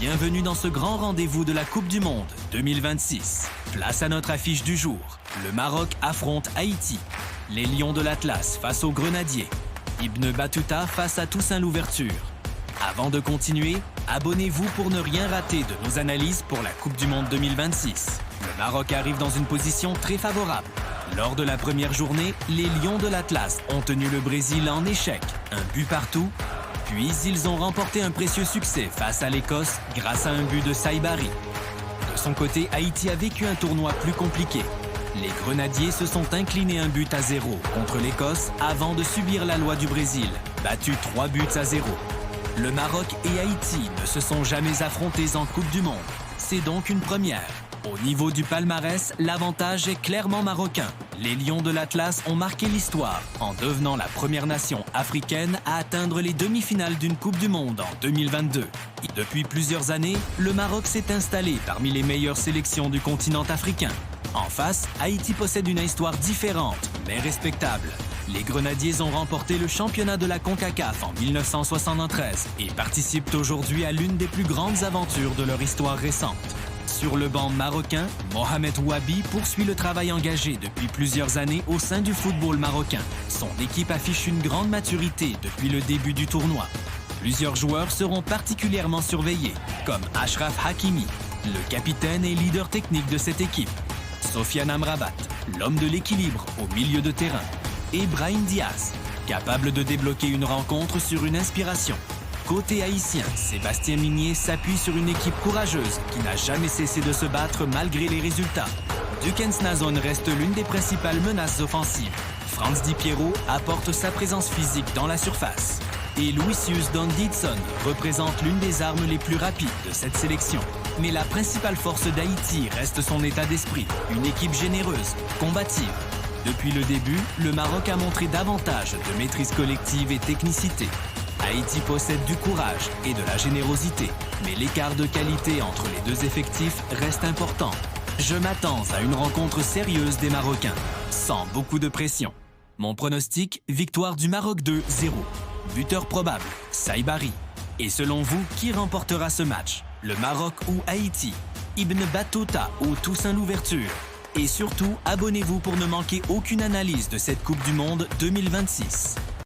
bienvenue dans ce grand rendez-vous de la Coupe du Monde 2026. Place à notre affiche du jour. Le Maroc affronte Haïti. Les Lions de l'Atlas face aux Grenadiers. Ibn Battuta face à Toussaint Louverture. Avant de continuer, abonnez-vous pour ne rien rater de nos analyses pour la Coupe du Monde 2026. Le Maroc arrive dans une position très favorable. Lors de la première journée, les Lions de l'Atlas ont tenu le Brésil en échec, un but partout. Puis, ils ont remporté un précieux succès face à l'Écosse grâce à un but de Saibari. De son côté, Haïti a vécu un tournoi plus compliqué. Les Grenadiers se sont inclinés 1-0 contre l'Écosse avant de subir la loi du Brésil, battu 3-0. Le Maroc et Haïti ne se sont jamais affrontés en Coupe du Monde. C'est donc une première. Au niveau du palmarès, l'avantage est clairement marocain. Les Lions de l'Atlas ont marqué l'histoire en devenant la première nation africaine à atteindre les demi-finales d'une Coupe du Monde en 2022. Depuis plusieurs années, le Maroc s'est installé parmi les meilleures sélections du continent africain. En face, Haïti possède une histoire différente, mais respectable. Les Grenadiers ont remporté le championnat de la CONCACAF en 1973 et participent aujourd'hui à l'une des plus grandes aventures de leur histoire récente. Sur le banc marocain, Mohamed Ouabi poursuit le travail engagé depuis plusieurs années au sein du football marocain. Son équipe affiche une grande maturité depuis le début du tournoi. Plusieurs joueurs seront particulièrement surveillés, comme Achraf Hakimi, le capitaine et leader technique de cette équipe, Sofiane Amrabat, l'homme de l'équilibre au milieu de terrain, et Brahim Diaz, capable de débloquer une rencontre sur une inspiration. Côté haïtien, Sébastien Migné s'appuie sur une équipe courageuse qui n'a jamais cessé de se battre malgré les résultats. Dukens Nazon reste l'une des principales menaces offensives. Franz Di Piero apporte sa présence physique dans la surface. Et Lucius Donditson représente l'une des armes les plus rapides de cette sélection. Mais la principale force d'Haïti reste son état d'esprit, une équipe généreuse, combative. Depuis le début, le Maroc a montré davantage de maîtrise collective et technicité. Haïti possède du courage et de la générosité, mais l'écart de qualité entre les deux effectifs reste important. Je m'attends à une rencontre sérieuse des Marocains, sans beaucoup de pression. Mon pronostic, victoire du Maroc 2-0. Buteur probable, Saibari. Et selon vous, qui remportera ce match? Le Maroc ou Haïti? Ibn Battuta ou Toussaint Louverture? Et surtout, abonnez-vous pour ne manquer aucune analyse de cette Coupe du Monde 2026.